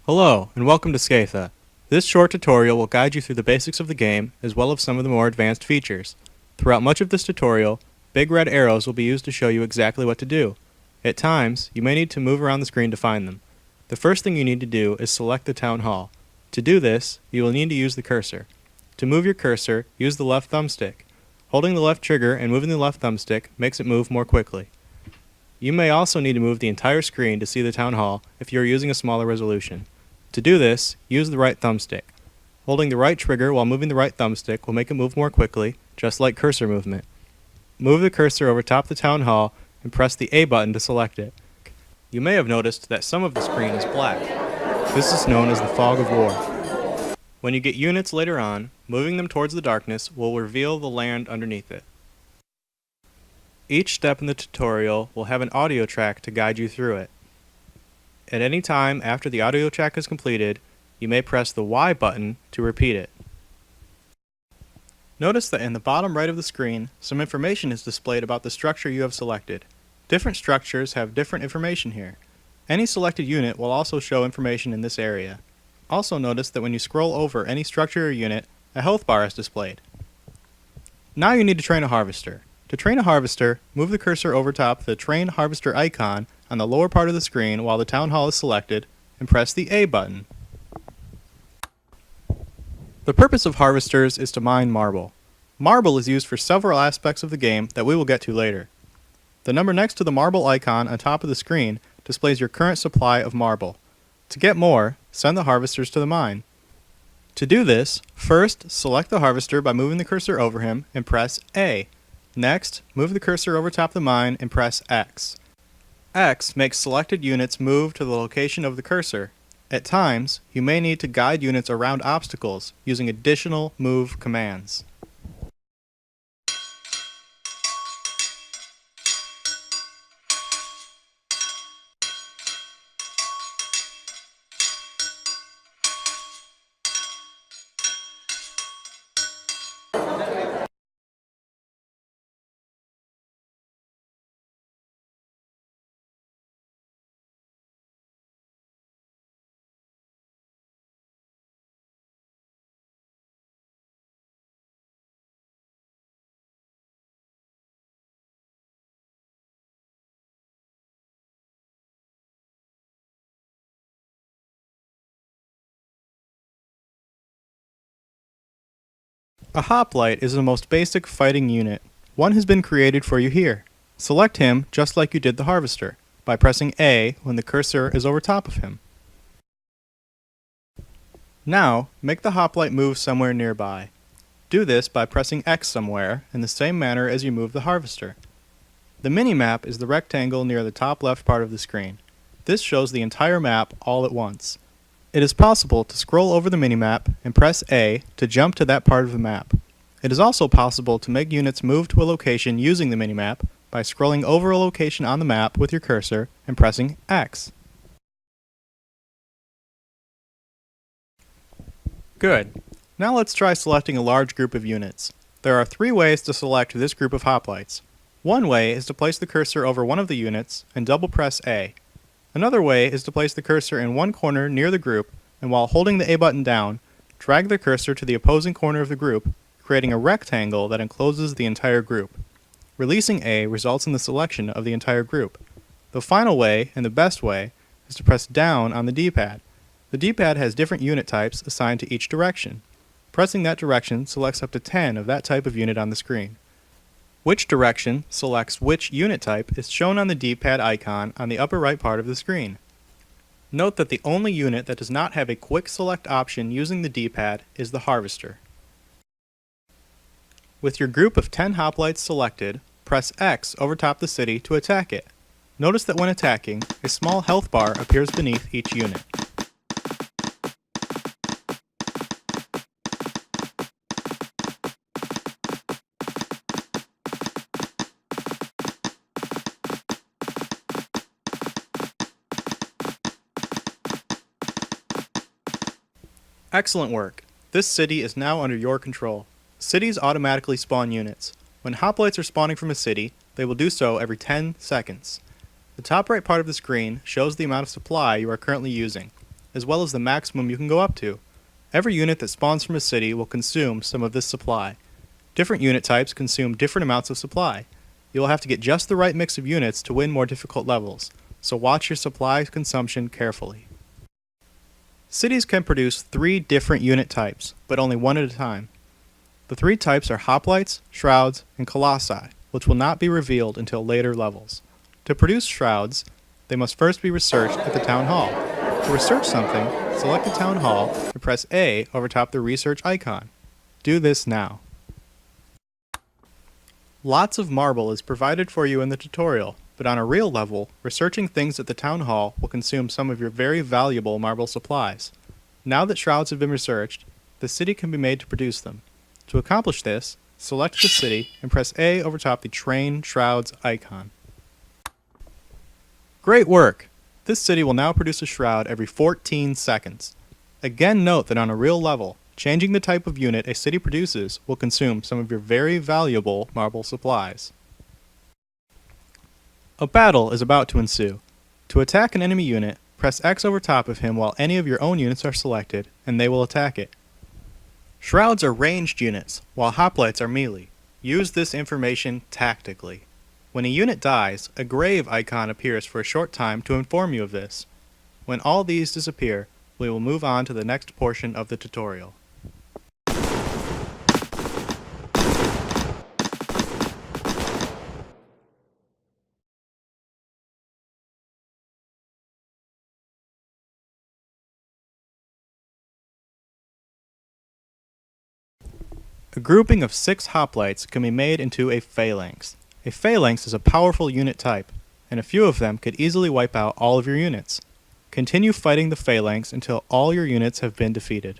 Hello, and welcome to Scatha. This short tutorial will guide you through the basics of the game, as well as some of the more advanced features. Throughout much of this tutorial, big red arrows will be used to show you exactly what to do. At times, you may need to move around the screen to find them. The first thing you need to do is select the town hall. To do this, you will need to use the cursor. To move your cursor, use the left thumbstick. Holding the left trigger and moving the left thumbstick makes it move more quickly. You may also need to move the entire screen to see the town hall if you are using a smaller resolution. To do this, use the right thumbstick. Holding the right trigger while moving the right thumbstick will make it move more quickly, just like cursor movement. Move the cursor over top the town hall and press the A button to select it. You may have noticed that some of the screen is black. This is known as the fog of war. When you get units later on, moving them towards the darkness will reveal the land underneath it. Each step in the tutorial will have an audio track to guide you through it. At any time after the audio track is completed, you may press the Y button to repeat it. Notice that in the bottom right of the screen, some information is displayed about the structure you have selected. Different structures have different information here. Any selected unit will also show information in this area. Also notice that when you scroll over any structure or unit, a health bar is displayed. Now you need to train a harvester. To train a harvester, move the cursor over top the Train Harvester icon on the lower part of the screen while the town hall is selected, and press the A button. The purpose of harvesters is to mine marble. Marble is used for several aspects of the game that we will get to later. The number next to the marble icon on top of the screen displays your current supply of marble. To get more, send the harvesters to the mine. To do this, first select the harvester by moving the cursor over him and press A. Next, move the cursor over top the mine and press X. X makes selected units move to the location of the cursor. At times, you may need to guide units around obstacles using additional move commands. A hoplite is the most basic fighting unit. One has been created for you here. Select him just like you did the harvester, by pressing A when the cursor is over top of him. Now, make the hoplite move somewhere nearby. Do this by pressing X somewhere in the same manner as you move the harvester. The mini-map is the rectangle near the top left part of the screen. This shows the entire map all at once. It is possible to scroll over the minimap and press A to jump to that part of the map. It is also possible to make units move to a location using the minimap by scrolling over a location on the map with your cursor and pressing X. Good. Now let's try selecting a large group of units. There are 3 ways to select this group of hoplites. One way is to place the cursor over one of the units and double press A. Another way is to place the cursor in one corner near the group, and while holding the A button down, drag the cursor to the opposing corner of the group, creating a rectangle that encloses the entire group. Releasing A results in the selection of the entire group. The final way, and the best way, is to press down on the D-pad. The D-pad has different unit types assigned to each direction. Pressing that direction selects up to 10 of that type of unit on the screen. Which direction selects which unit type is shown on the D-pad icon on the upper right part of the screen. Note that the only unit that does not have a quick select option using the D-pad is the harvester. With your group of 10 hoplites selected, press X over top the city to attack it. Notice that when attacking, a small health bar appears beneath each unit. Excellent work. This city is now under your control. Cities automatically spawn units. When hoplites are spawning from a city, they will do so every 10 seconds. The top right part of the screen shows the amount of supply you are currently using. as well as the maximum you can go up to. Every unit that spawns from a city will consume some of this supply. Different unit types consume different amounts of supply. You will have to get just the right mix of units to win more difficult levels, so watch your supply consumption carefully. Cities can produce 3 different unit types, but only one at a time. The 3 types are hoplites, shrouds, and colossi, which will not be revealed until later levels. To produce shrouds, they must first be researched at the town hall. To research something, select the town hall and press A over top the research icon. Do this now. Lots of marble is provided for you in the tutorial, but on a real level, researching things at the town hall will consume some of your very valuable marble supplies. Now that shrouds have been researched, the city can be made to produce them. To accomplish this, select the city and press A over top the Train Shrouds icon. Great work! This city will now produce a shroud every 14 seconds. Again, note that on a real level, changing the type of unit a city produces will consume some of your very valuable marble supplies. A battle is about to ensue. To attack an enemy unit, press X over top of him while any of your own units are selected, and they will attack it. Shrouds are ranged units, while hoplites are melee. Use this information tactically. When a unit dies, a grave icon appears for a short time to inform you of this. When all these disappear, we will move on to the next portion of the tutorial. A grouping of 6 hoplites can be made into a phalanx. A phalanx is a powerful unit type, and a few of them could easily wipe out all of your units. Continue fighting the phalanx until all your units have been defeated.